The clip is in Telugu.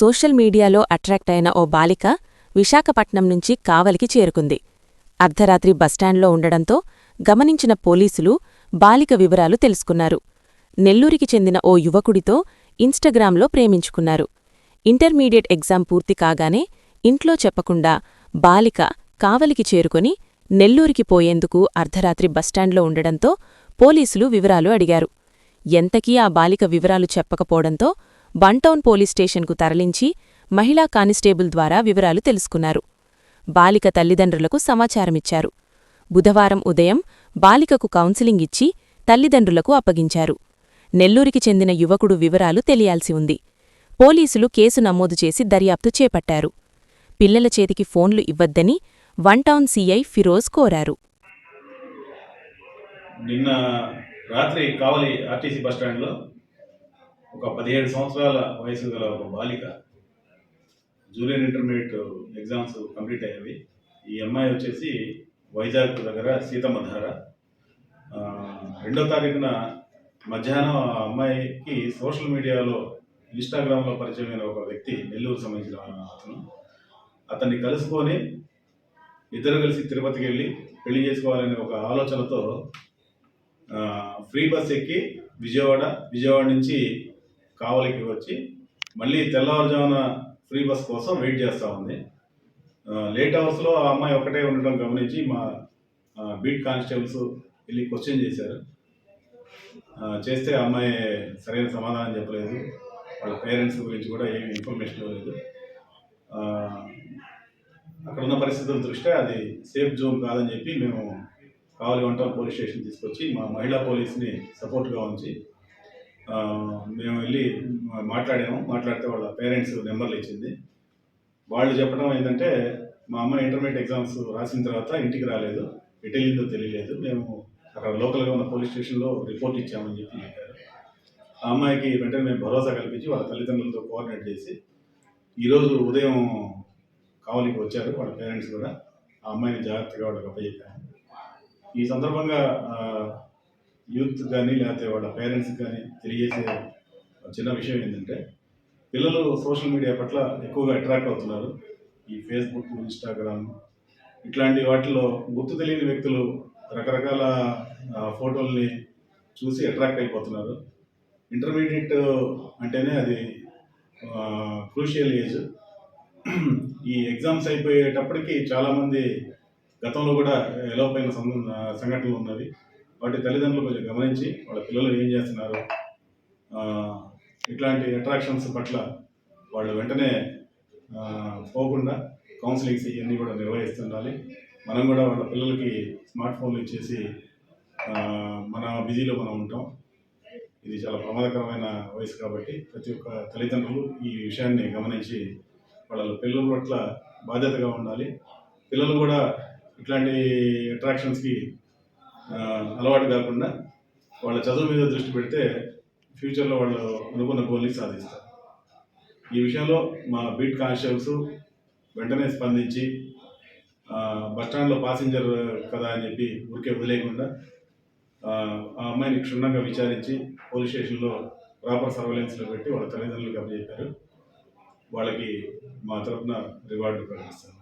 సోషల్ మీడియాలో అట్రాక్ట్ అయిన ఓ బాలిక విశాఖపట్నం నుంచి కావలికి చేరుకుంది. అర్ధరాత్రి బస్టాండ్లో ఉండడంతో గమనించిన పోలీసులు బాలిక వివరాలు తెలుసుకున్నారు. నెల్లూరికి చెందిన ఓ యువకుడితో ఇన్స్టాగ్రామ్లో ప్రేమించుకున్నారు. ఇంటర్మీడియట్ ఎగ్జామ్ పూర్తి కాగానే ఇంట్లో చెప్పకుండా బాలిక కావలికి చేరుకొని నెల్లూరికి పోయేందుకు అర్ధరాత్రి బస్టాండ్లో ఉండడంతో పోలీసులు వివరాలు అడిగారు. ఎంతకీ ఆ బాలిక వివరాలు చెప్పకపోవడంతో వన్టౌన్ పోలీస్ స్టేషన్కు తరలించి మహిళా కానిస్టేబుల్ ద్వారా వివరాలు తెలుసుకున్నారు. బాలిక తల్లిదండ్రులకు సమాచారమిచ్చారు. బుధవారం ఉదయం బాలికకు కౌన్సిలింగ్ ఇచ్చి తల్లిదండ్రులకు అప్పగించారు. నెల్లూరికి చెందిన యువకుడు వివరాలు తెలియాల్సి ఉంది. పోలీసులు కేసు నమోదు చేసి దర్యాప్తు చేపట్టారు. పిల్లల చేతికి ఫోన్లు ఇవ్వద్దని వన్టౌన్ సీఐ ఫిరోజ్ కోరారు. నిన్న రాత్రి కావలి ఆర్టీసీ బస్టాండ్లో ఒక 17 సంవత్సరాల వయసు గల ఒక బాలిక జూనియర్ ఇంటర్మీడియట్ ఎగ్జామ్స్ కంప్లీట్ అయ్యేవి. ఈ అమ్మాయి వచ్చేసి వైజాగ్ దగ్గర సీతమ్మధార. 2వ తారీఖున మధ్యాహ్నం ఆ అమ్మాయికి సోషల్ మీడియాలో ఇన్స్టాగ్రామ్లో పరిచయమైన ఒక వ్యక్తి, నెల్లూరు సంబంధించిన అతన్ని కలుసుకొని ఇద్దరు కలిసి తిరుపతికి వెళ్ళి పెళ్లి చేసుకోవాలనే ఒక ఆలోచనతో ఫ్రీ బస్ ఎక్కి విజయవాడ నుంచి కావలికి వచ్చి మళ్ళీ తెల్లవారుజామున ఫ్రీ బస్ కోసం వెయిట్ చేస్తూ ఉంది. లేట్ అవర్స్లో ఆ అమ్మాయి ఒకటే ఉండడం గమనించి మా బీట్ కానిస్టేబుల్స్ వెళ్ళి క్వశ్చన్ చేశారు. చేస్తే ఆ అమ్మాయి సరైన సమాధానం చెప్పలేదు. వాళ్ళ పేరెంట్స్ గురించి కూడా ఏమి ఇన్ఫర్మేషన్ ఇవ్వలేదు. అక్కడ ఉన్న పరిస్థితుల దృష్ట్యా అది సేఫ్ జోన్ కాదని చెప్పి మేము కావలి వన్టౌన్ పోలీస్ స్టేషన్ తీసుకొచ్చి మా మహిళా పోలీస్ని సపోర్ట్గా ఉంచి మేము వెళ్ళి మాట్లాడితే వాళ్ళ పేరెంట్స్ నెంబర్లు ఇచ్చింది. వాళ్ళు చెప్పడం ఏంటంటే, మా అమ్మాయి ఇంటర్మీడియట్ ఎగ్జామ్స్ రాసిన తర్వాత ఇంటికి రాలేదు, ఎటు వెళ్ళిందో తెలియలేదు, మేము అక్కడ లోకల్గా ఉన్న పోలీస్ స్టేషన్లో రిపోర్ట్ ఇచ్చామని చెప్పి చెప్పారు. ఆ అమ్మాయికి వెంటనే మేము భరోసా కల్పించి వాళ్ళ తల్లిదండ్రులతో కోఆర్డినేట్ చేసి ఈరోజు ఉదయం కావలికి వచ్చారు. వాళ్ళ పేరెంట్స్ కూడా ఆ అమ్మాయిని జాగ్రత్తగా వాళ్ళకి అప్పచెప్పాము. ఈ సందర్భంగా యూత్ కానీ లేకపోతే వాళ్ళ పేరెంట్స్కి కానీ తెలియజేసే చిన్న విషయం ఏంటంటే, పిల్లలు సోషల్ మీడియా పట్ల ఎక్కువగా అట్రాక్ట్ అవుతున్నారు. ఈ ఫేస్బుక్, ఇన్స్టాగ్రామ్ ఇట్లాంటి వాటిలో గుర్తు తెలియని వ్యక్తులు రకరకాల ఫోటోల్ని చూసి అట్రాక్ట్ అయిపోతున్నారు. ఇంటర్మీడియట్ అంటేనే అది క్రూషియల్ ఏజ్. ఈ ఎగ్జామ్స్ అయిపోయేటప్పటికి చాలామంది గతంలో కూడా ఎలోపైన సంఘటనలు ఉన్నవి. వాటి తల్లిదండ్రులు కొంచెం గమనించి వాళ్ళ పిల్లలు ఏం చేస్తున్నారు, ఇట్లాంటి అట్రాక్షన్స్ పట్ల వాళ్ళు వెంటనే పోకుండా కౌన్సిలింగ్స్ ఇవన్నీ కూడా నిర్వహిస్తుండాలి. మనం కూడా వాళ్ళ పిల్లలకి స్మార్ట్ ఫోన్లు ఇచ్చేసి మన బిజీలో మనం ఉంటాం. ఇది చాలా ప్రమాదకరమైన వయసు కాబట్టి ప్రతి ఒక్క తల్లిదండ్రులు ఈ విషయాన్ని గమనించి వాళ్ళ పిల్లల పట్ల బాధ్యతగా ఉండాలి. పిల్లలు కూడా ఇట్లాంటి అట్రాక్షన్స్కి అలవాటు కాకుండా వాళ్ళ చదువు మీద దృష్టి పెడితే ఫ్యూచర్లో వాళ్ళు అనుకున్న గోల్ని సాధిస్తారు. ఈ విషయంలో మా బీట్ కానిస్టేబుల్స్ వెంటనే స్పందించి బస్టాండ్లో పాసింజర్ కదా అని చెప్పి ఊరికే వదిలేయకుండా ఆ అమ్మాయిని క్షుణ్ణంగా విచారించి పోలీస్ స్టేషన్లో ప్రాపర్ సర్వేలెన్స్లో పెట్టి వాళ్ళ తల్లిదండ్రులకు అప్పచెప్పారు. వాళ్ళకి మా తరఫున రివార్డు ప్రకటిస్తాను.